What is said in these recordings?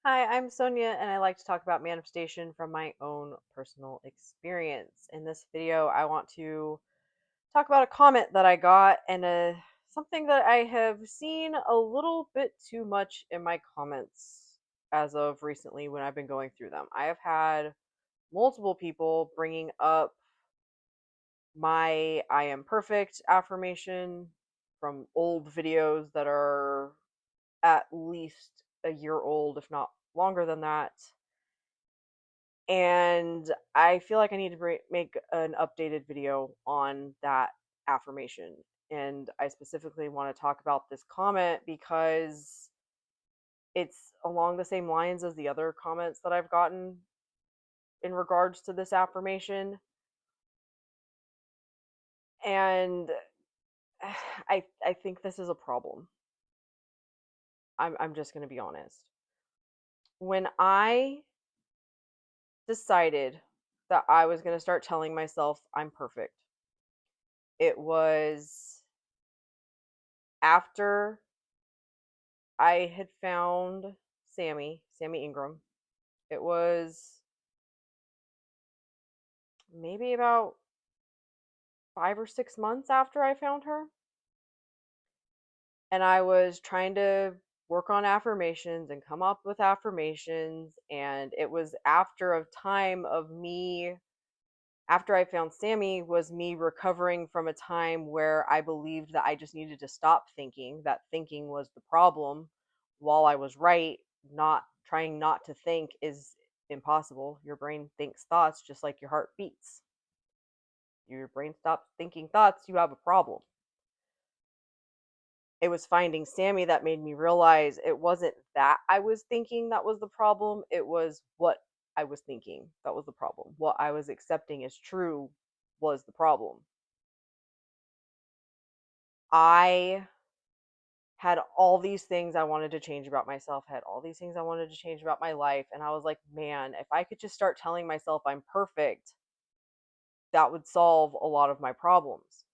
Hi, I'm Sonia, and I like to talk about manifestation from my own personal experience. In this video, I want to talk about a comment that I got and something that I have seen a little bit too much in my comments as of recently when I've been going through them. I have had multiple people bringing up my I am perfect affirmation from old videos that are at least a year old, if not longer than that, and I feel like I need to make an updated video on that affirmation. And I specifically want to talk about this comment because it's along the same lines as the other comments that I've gotten in regards to this affirmation. And I think this is a problem. I'm just going to be honest. When I decided that I was going to start telling myself I'm perfect, it was after I had found Sammy Ingram. It was maybe about 5 or 6 months after I found her. And I was trying to work on affirmations and come up with affirmations. And it was after a time of me, after I found Sammy, was me recovering from a time where I believed that I just needed to stop thinking, that thinking was the problem, while I was right. Not trying not to think is impossible. Your brain thinks thoughts just like your heart beats. Your brain stops thinking thoughts, you have a problem. It was finding Sammy that made me realize it wasn't that I was thinking that was the problem, it was what I was thinking that was the problem. What I was accepting as true was the problem. I had all these things I wanted to change about myself, had all these things I wanted to change about my life, and I was like, man, if I could just start telling myself I'm perfect, that would solve a lot of my problems.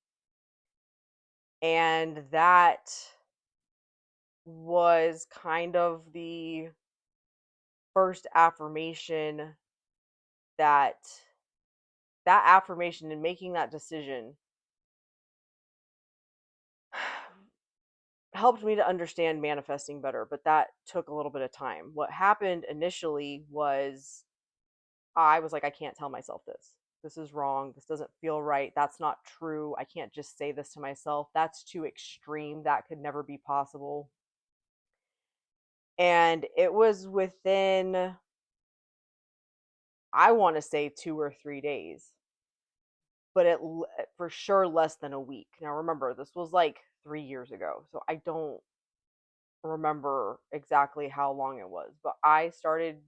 And that was kind of the first affirmation that that affirmation and making that decision helped me to understand manifesting better, but that took a little bit of time. What happened initially was I was like, I can't tell myself this. This is wrong. This doesn't feel right. That's not true. I can't just say this to myself. That's too extreme. That could never be possible. And it was within, I want to say, 2 or 3 days, but for sure less than a week. Now, remember, this was like 3 years ago. So I don't remember exactly how long it was, but I started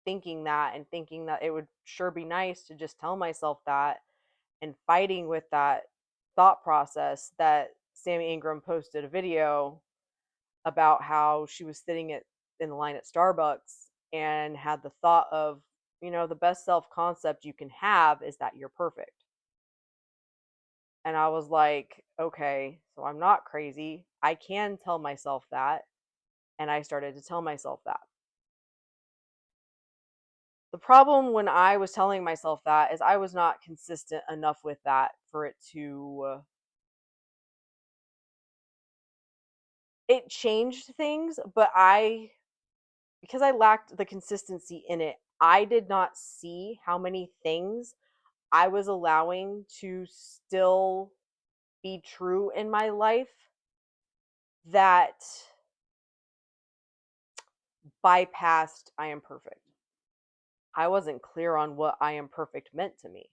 thinking that and thinking that it would sure be nice to just tell myself that, and fighting with that thought process that Sammy Ingram posted a video about how she was sitting in the line at Starbucks and had the thought of, the best self concept you can have is that you're perfect. And I was like, okay, so I'm not crazy. I can tell myself that. And I started to tell myself that. The problem when I was telling myself that is I was not consistent enough with that for it to it changed things, but because I lacked the consistency in it, I did not see how many things I was allowing to still be true in my life that bypassed I am perfect. I wasn't clear on what I am perfect meant to me.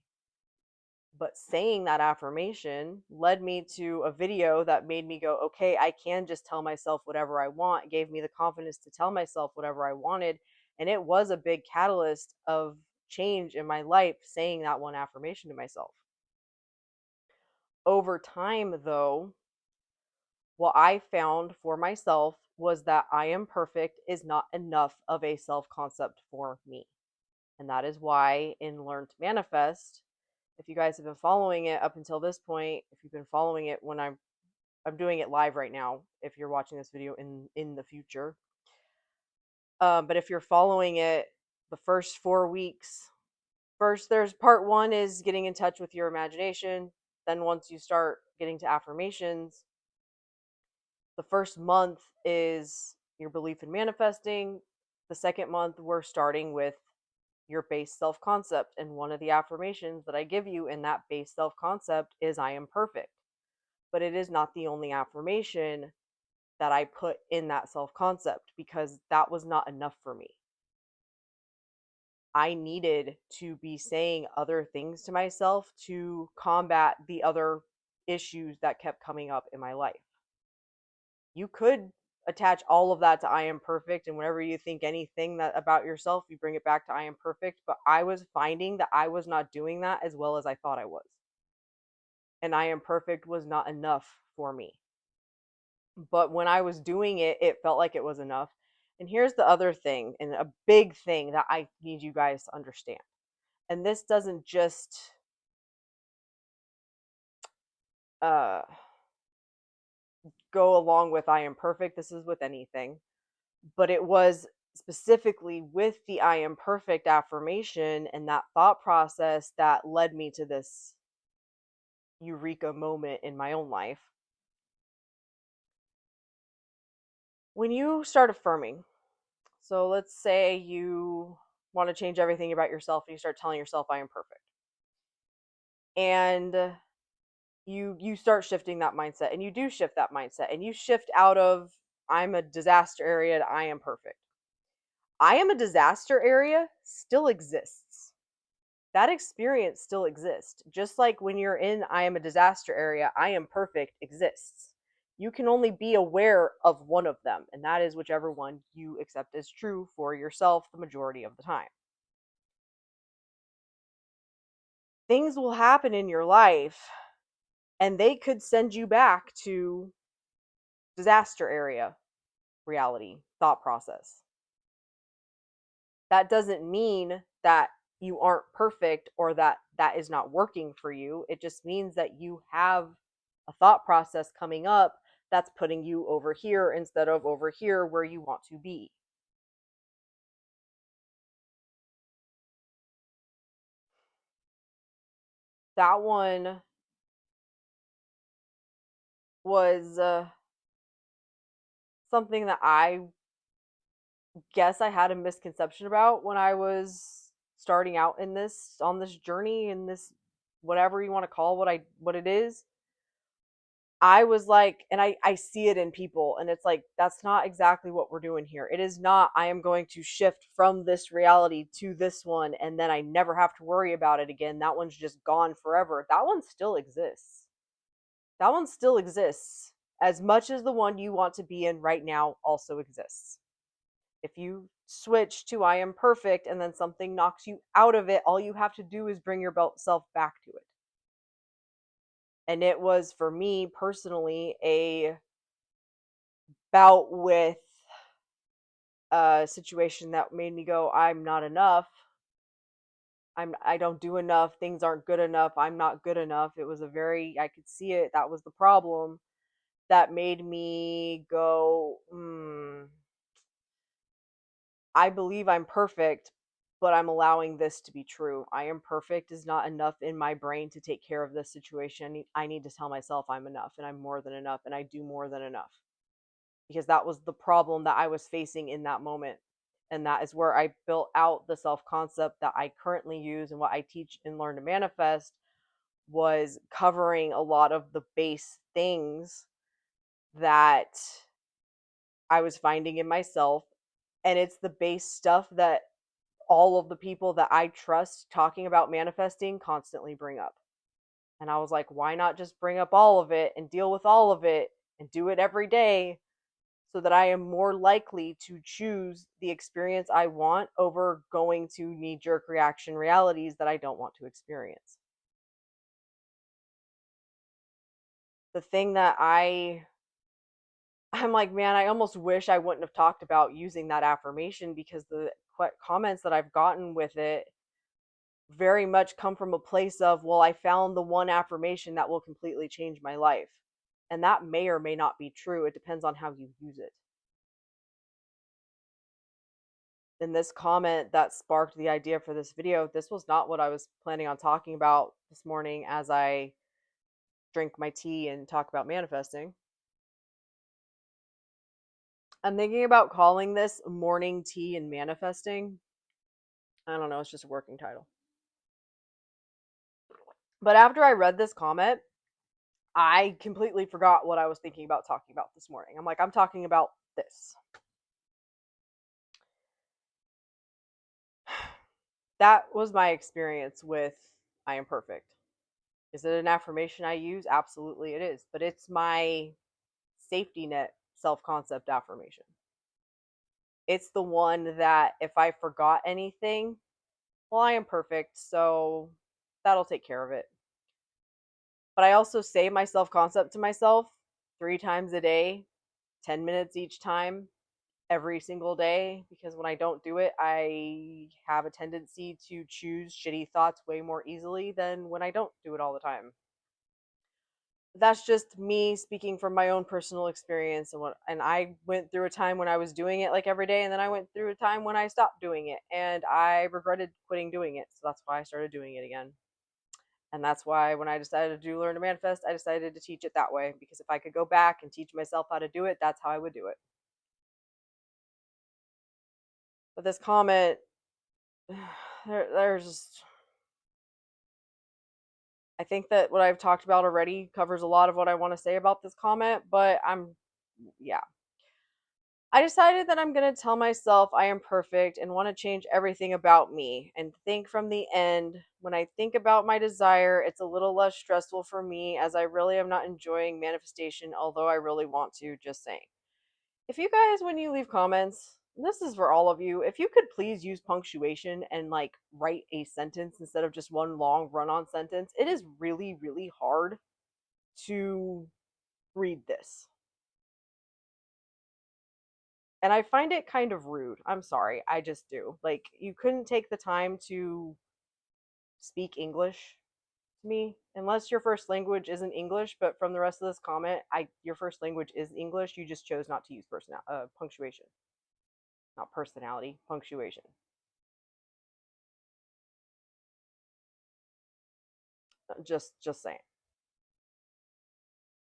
But saying that affirmation led me to a video that made me go, okay, I can just tell myself whatever I want. It gave me the confidence to tell myself whatever I wanted. And it was a big catalyst of change in my life, saying that one affirmation to myself. Over time, though, what I found for myself was that I am perfect is not enough of a self concept for me. And that is why in Learn to Manifest, if you guys have been following it up until this point, if you've been following it when I'm doing it live right now, if you're watching this video in the future, But if you're following it, the first 4 weeks, first there's part one is getting in touch with your imagination. Then once you start getting to affirmations, the first month is your belief in manifesting. The second month, we're starting with your base self concept. And one of the affirmations that I give you in that base self concept is I am perfect. But it is not the only affirmation that I put in that self concept because that was not enough for me. I needed to be saying other things to myself to combat the other issues that kept coming up in my life. You could attach all of that to I am perfect, and whenever you think anything that about yourself, you bring it back to I am perfect, but I was finding that I was not doing that as well as I thought I was. And I am perfect was not enough for me. But when I was doing it, it felt like it was enough. And here's the other thing, and a big thing that I need you guys to understand. And this doesn't just uh go along with I am perfect. This is with anything. But it was specifically with the I am perfect affirmation and that thought process that led me to this eureka moment in my own life. When you start affirming, so let's say you want to change everything about yourself and you start telling yourself I am perfect. And you start shifting that mindset and you do shift that mindset and you shift out of I'm a disaster area to I am perfect. I am a disaster area still exists. That experience still exists. Just like when you're in I am a disaster area, I am perfect exists. You can only be aware of one of them, and that is whichever one you accept as true for yourself the majority of the time. Things will happen in your life, and they could send you back to disaster area reality thought process. That doesn't mean that you aren't perfect or that that is not working for you. It just means that you have a thought process coming up that's putting you over here instead of over here where you want to be. That one was something that I guess I had a misconception about when I was starting out in this on this journey in this whatever you want to call what it is. I was like, and I see it in people, and it's like, that's not exactly what we're doing here. It is not, I am going to shift from this reality to this one, and then I never have to worry about it again. That one's just gone forever. That one still exists. That one still exists. As much as the one you want to be in right now also exists. If you switch to I am perfect and then something knocks you out of it, all you have to do is bring yourself back to it. And it was for me personally a bout with a situation that made me go, I'm not enough. I don't do enough. Things aren't good enough. I'm not good enough. It was a very I could see it. That was the problem that made me go, I believe I'm perfect, but I'm allowing this to be true. I am perfect is not enough in my brain to take care of this situation. I need to tell myself I'm enough and I'm more than enough and I do more than enough. Because that was the problem that I was facing in that moment. And that is where I built out the self concept that I currently use and what I teach and learn to manifest was covering a lot of the base things that I was finding in myself. And it's the base stuff that all of the people that I trust talking about manifesting constantly bring up. And I was like, why not just bring up all of it and deal with all of it and do it every day so that I am more likely to choose the experience I want over going to knee jerk reaction realities that I don't want to experience. The thing that I'm like, man, I almost wish I wouldn't have talked about using that affirmation because the comments that I've gotten with it very much come from a place of, well, I found the one affirmation that will completely change my life. And that may or may not be true. It depends on how you use it. in this comment that sparked the idea for this video, this was not what I was planning on talking about this morning as I drink my tea and talk about manifesting. I'm thinking about calling this morning tea and manifesting. I don't know, it's just a working title. But after I read this comment, I completely forgot what I was thinking about talking about this morning. I'm like, I'm talking about this. That was my experience with I am perfect. Is it an affirmation I use? Absolutely it is. But it's my safety net self concept affirmation. It's the one that if I forgot anything, well, I am perfect, so that'll take care of it. But I also say my self concept to myself 3 times a day, 10 minutes each time, every single day, because when I don't do it, I have a tendency to choose shitty thoughts way more easily than when I don't do it all the time. That's just me speaking from my own personal experience, and I went through a time when I was doing it like every day, and then I went through a time when I stopped doing it and I regretted quitting doing it. So that's why I started doing it again. And that's why when I decided to do Learn to Manifest, I decided to teach it that way, because if I could go back and teach myself how to do it, that's how I would do it. But this comment, there's just, I think that what I've talked about already covers a lot of what I want to say about this comment, but yeah. I decided that I'm going to tell myself I am perfect and want to change everything about me and think from the end. When I think about my desire, it's a little less stressful for me as I really am not enjoying manifestation, although I really want to, just saying. If you guys, when you leave comments, this is for all of you, if you could please use punctuation and like write a sentence instead of just one long run on sentence, it is really, really hard to read this. And I find it kind of rude. I'm sorry. I just do. Like, you couldn't take the time to speak English to me unless your first language isn't English, but from the rest of this comment, your first language is English. You just chose not to use punctuation. Not personality, punctuation. Just saying.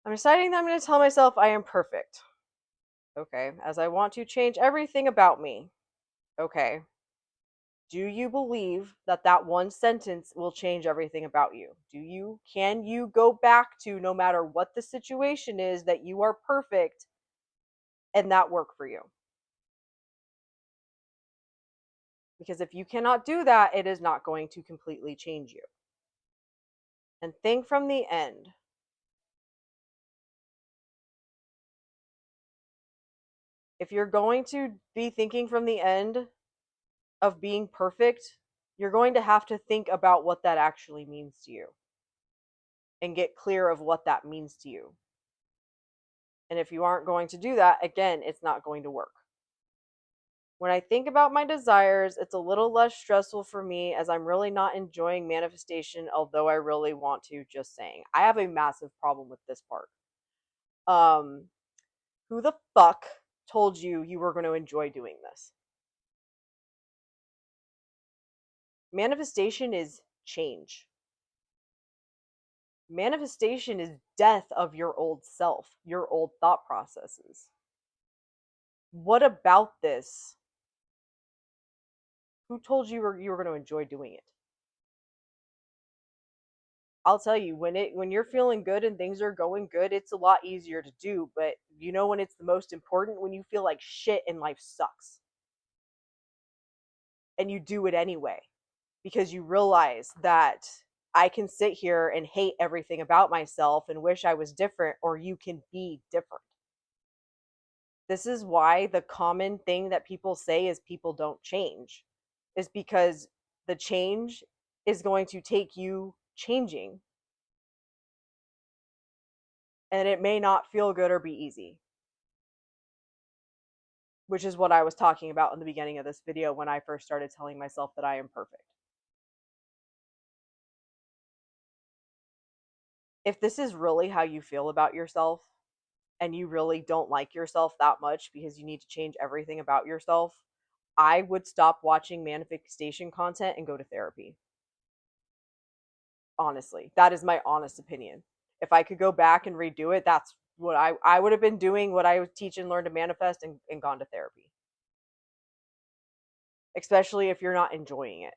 I'm deciding that I'm going to tell myself I am perfect. Okay, as I want to change everything about me. Okay. Do you believe that that one sentence will change everything about you? Can you go back to, no matter what the situation is, that you are perfect and that work for you? Because if you cannot do that, it is not going to completely change you. And think from the end. If you're going to be thinking from the end of being perfect, you're going to have to think about what that actually means to you and get clear of what that means to you. And if you aren't going to do that, again, it's not going to work. When I think about my desires, it's a little less stressful for me as I'm really not enjoying manifestation, although I really want to, just saying. I have a massive problem with this part. Um, who the fuck told you you were going to enjoy doing this? Manifestation is change. Manifestation is death of your old self, your old thought processes. What about this? Who told you you were going to enjoy doing it? I'll tell you, when you're feeling good and things are going good, it's a lot easier to do, but you know when it's the most important? When you feel like shit and life sucks. And you do it anyway because you realize that I can sit here and hate everything about myself and wish I was different, or you can be different. This is why the common thing that people say is people don't change, is because the change is going to take you changing, and it may not feel good or be easy, which is what I was talking about in the beginning of this video when I first started telling myself that I am perfect. If this is really how you feel about yourself and you really don't like yourself that much because you need to change everything about yourself, I would stop watching manifestation content and go to therapy. Honestly, that is my honest opinion. If I could go back and redo it, that's what I would have been doing. What I would teach and learn to manifest and gone to therapy, especially if you're not enjoying it.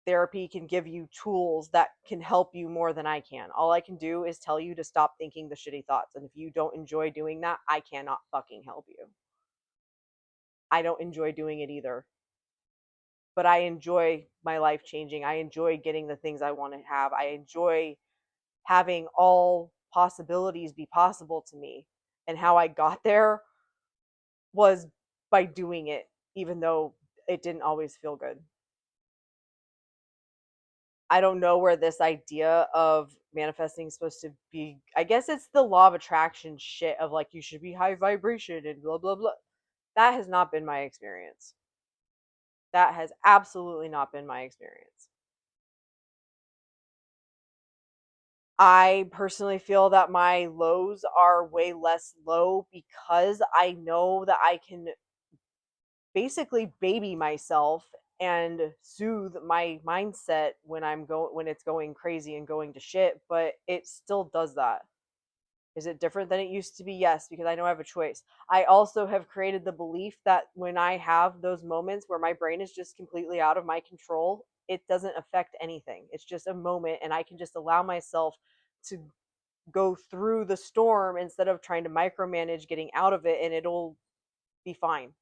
Therapy can give you tools that can help you more than I can. All I can do is tell you to stop thinking the shitty thoughts. And if you don't enjoy doing that, I cannot fucking help you. I don't enjoy doing it either. But I enjoy my life changing. I enjoy getting the things I want to have. I enjoy having all possibilities be possible to me. And how I got there was by doing it, even though it didn't always feel good. I don't know where this idea of manifesting is supposed to be. I guess it's the law of attraction shit of like you should be high vibration and blah blah blah. That has not been my experience. That has absolutely not been my experience. I personally feel that my lows are way less low because I know that I can basically baby myself and soothe my mindset when it's going crazy and going to shit, but it still does that. Is it different than it used to be? Yes, because I know I have a choice. I also have created the belief that when I have those moments where my brain is just completely out of my control, it doesn't affect anything. It's just a moment, and I can just allow myself to go through the storm instead of trying to micromanage getting out of it, and it'll be fine.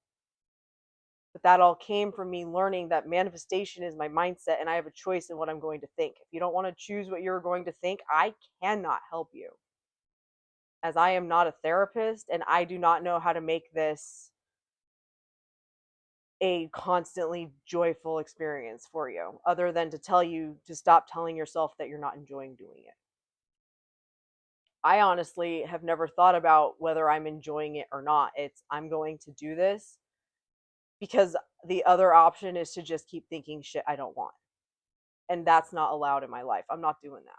But that all came from me learning that manifestation is my mindset, and I have a choice in what I'm going to think. If you don't want to choose what you're going to think, I cannot help you, as I am not a therapist and I do not know how to make this a constantly joyful experience for you, other than to tell you to stop telling yourself that you're not enjoying doing it. I honestly have never thought about whether I'm enjoying it or not. It's I'm going to do this because the other option is to just keep thinking shit I don't want. And that's not allowed in my life. I'm not doing that.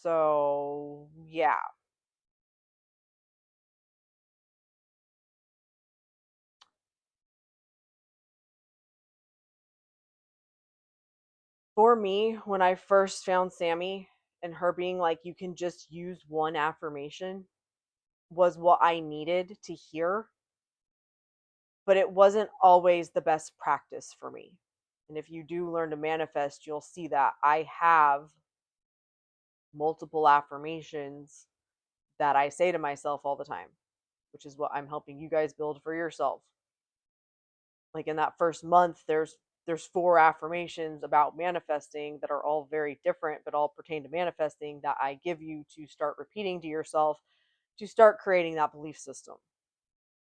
So, yeah. For me, when I first found Sammy and her being like, you can just use one affirmation, was what I needed to hear, but it wasn't always the best practice for me. And if you do learn to manifest, you'll see that I have multiple affirmations that I say to myself all the time, which is what I'm helping you guys build for yourself. Like in that first month, there's four affirmations about manifesting that are all very different but all pertain to manifesting that I give you to start repeating to yourself to start creating that belief system,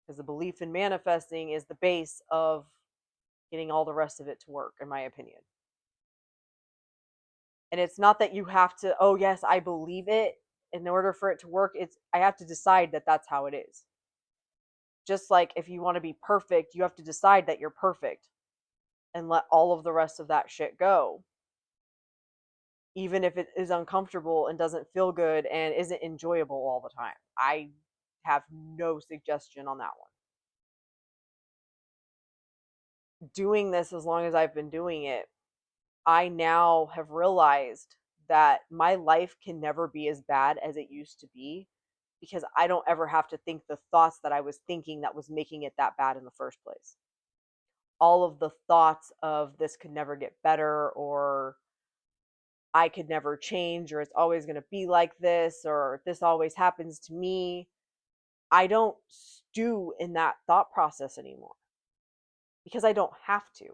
because the belief in manifesting is the base of getting all the rest of it to work, in my opinion. And it's not that you have to, oh yes, I believe it in order for it to work. It's I have to decide that that's how it is. Just like if you want to be perfect, you have to decide that you're perfect and let all of the rest of that shit go, even if it is uncomfortable and doesn't feel good and isn't enjoyable all the time. I have no suggestion on that one. Doing this as long as I've been doing it, I now have realized that my life can never be as bad as it used to be because I don't ever have to think the thoughts that I was thinking that was making it that bad in the first place. All of the thoughts of this could never get better, or I could never change, or it's always going to be like this, or this always happens to me. I don't stew in that thought process anymore because I don't have to.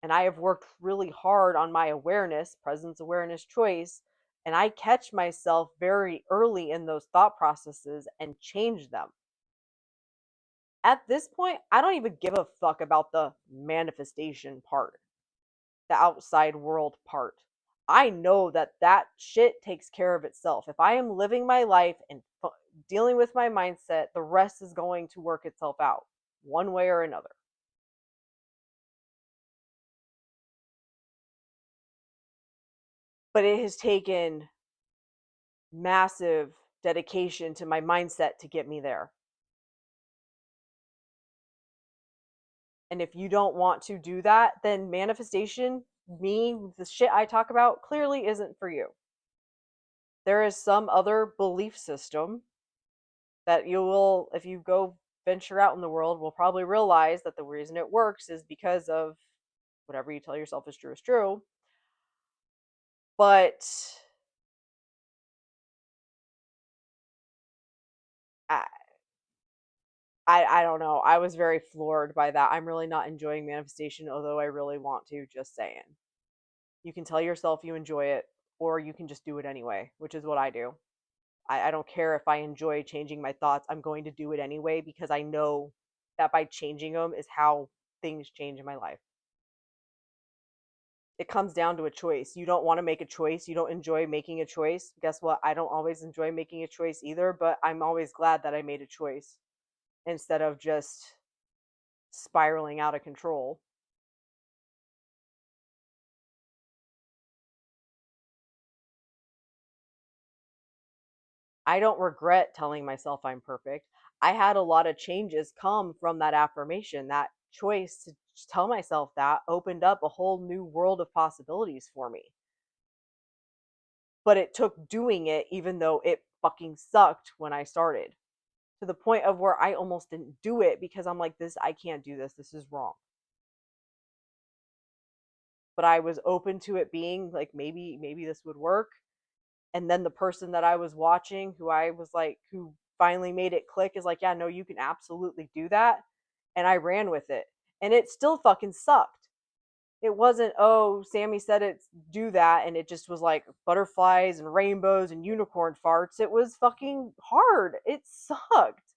And I have worked really hard on my awareness, presence awareness choice, and I catch myself very early in those thought processes and change them. At this point, I don't even give a fuck about the manifestation part, the outside world part. I know that that shit takes care of itself. If I am living my life and dealing with my mindset, the rest is going to work itself out one way or another. But it has taken massive dedication to my mindset to get me there. And if you don't want to do that, then manifestation, me, the shit I talk about, clearly isn't for you. There is some other belief system that you will, if you go venture out in the world, will probably realize that the reason it works is because of whatever you tell yourself is true is true. But I, I don't know. I was very floored by that. I'm really not enjoying manifestation, although I really want to. Just saying. You can tell yourself you enjoy it, or you can just do it anyway, which is what I do. I don't care if I enjoy changing my thoughts. I'm going to do it anyway because I know that by changing them is how things change in my life. It comes down to a choice. You don't want to make a choice. You don't enjoy making a choice. Guess what? I don't always enjoy making a choice either, but I'm always glad that I made a choice instead of just spiraling out of control. I don't regret telling myself I'm perfect. I had a lot of changes come from that affirmation. That choice to tell myself that opened up a whole new world of possibilities for me. But it took doing it, even though it fucking sucked when I started, to the point of where I almost didn't do it because I'm like, this, I can't do this. This is wrong. But I was open to it being like, maybe this would work. And then the person that I was watching, who I was like, who finally made it click, is like, yeah, no, you can absolutely do that. And I ran with it. And it still fucking sucked. It wasn't, oh, Sammy said it's do that. And it just was like butterflies and rainbows and unicorn farts. It was fucking hard. It sucked.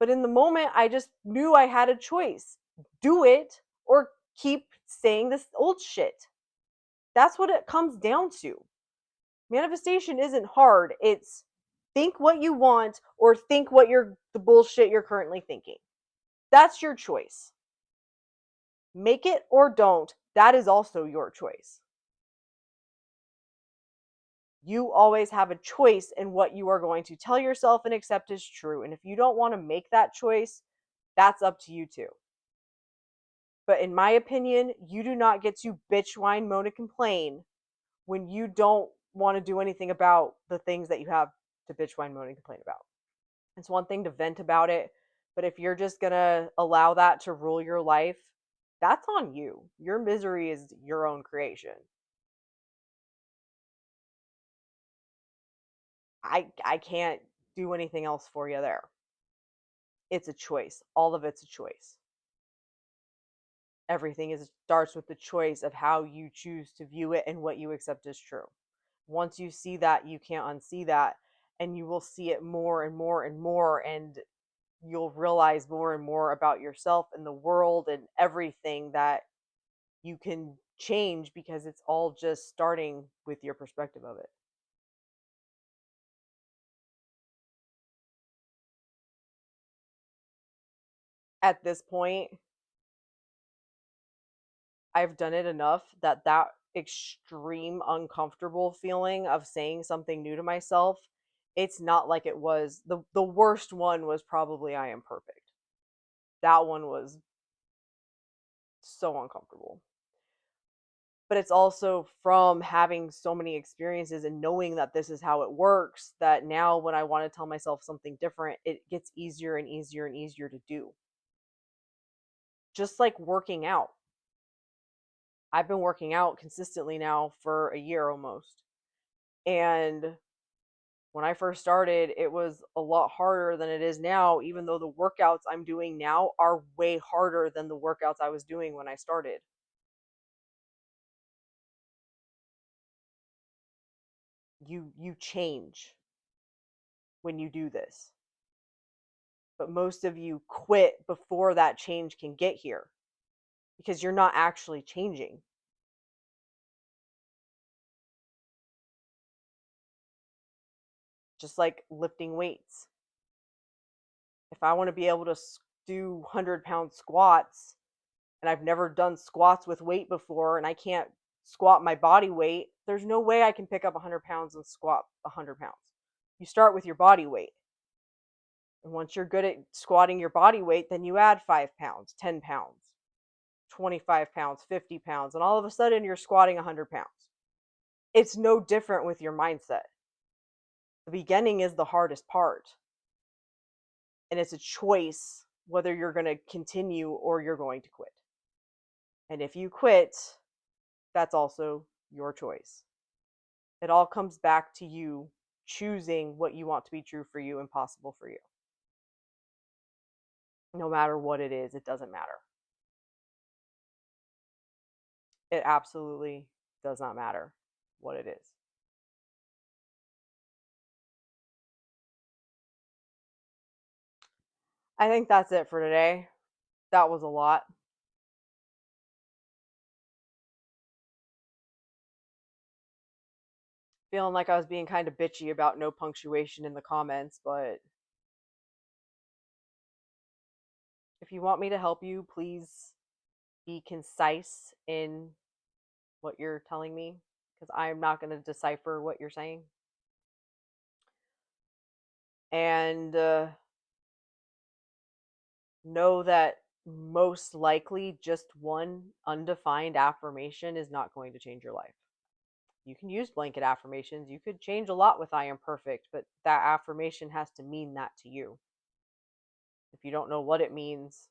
But in the moment, I just knew I had a choice: do it or keep saying this old shit. That's what it comes down to. Manifestation isn't hard. It's think what you want or think what you're the bullshit you're currently thinking. That's your choice. Make it or don't. That is also your choice. You always have a choice in what you are going to tell yourself and accept as true. And if you don't want to make that choice, that's up to you too. But in my opinion, you do not get to bitch, whine, moan, and complain when you don't want to do anything about the things that you have to bitch, whine, moan, and complain about. It's one thing to vent about it, but if you're just gonna allow that to rule your life, that's on you. Your misery is your own creation. I can't do anything else for you there. It's a choice. All of it's a choice. Everything is starts with the choice of how you choose to view it and what you accept as true. Once you see that, you can't unsee that, and you will see it more and more and more, and you'll realize more and more about yourself and the world and everything that you can change, because it's all just starting with your perspective of it. At this point, I've done it enough that that extreme uncomfortable feeling of saying something new to myself, it's not like it was the worst one was probably I am perfect. That one was so uncomfortable. But it's also from having so many experiences and knowing that this is how it works, that now when I want to tell myself something different, it gets easier and easier and easier to do. Just like working out. I've been working out consistently now for a year almost. And when I first started, it was a lot harder than it is now, even though the workouts I'm doing now are way harder than the workouts I was doing when I started. You change when you do this. But most of you quit before that change can get here because you're not actually changing. Just like lifting weights. If I want to be able to do 100-pound squats and I've never done squats with weight before and I can't squat my body weight, there's no way I can pick up 100 pounds and squat 100 pounds. You start with your body weight. And once you're good at squatting your body weight, then you add 5 pounds, 10 pounds, 25 pounds, 50 pounds, and all of a sudden you're squatting 100 pounds. It's no different with your mindset. The beginning is the hardest part. And it's a choice whether you're going to continue or you're going to quit. And if you quit, that's also your choice. It all comes back to you choosing what you want to be true for you and possible for you. No matter what it is, it doesn't matter. It absolutely does not matter what it is. I think that's it for today. That was a lot. Feeling like I was being kind of bitchy about no punctuation in the comments, but if you want me to help you, please be concise in what you're telling me because I'm not going to decipher what you're saying. And know that most likely just one undefined affirmation is not going to change your life. You can use blanket affirmations. You could change a lot with I am perfect, but that affirmation has to mean that to you. If you don't know what it means,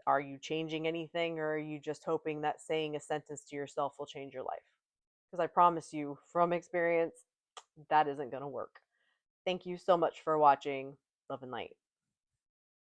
are you changing anything or are you just hoping that saying a sentence to yourself will change your life? Because I promise you from experience, that isn't going to work. Thank you so much for watching. Love and light.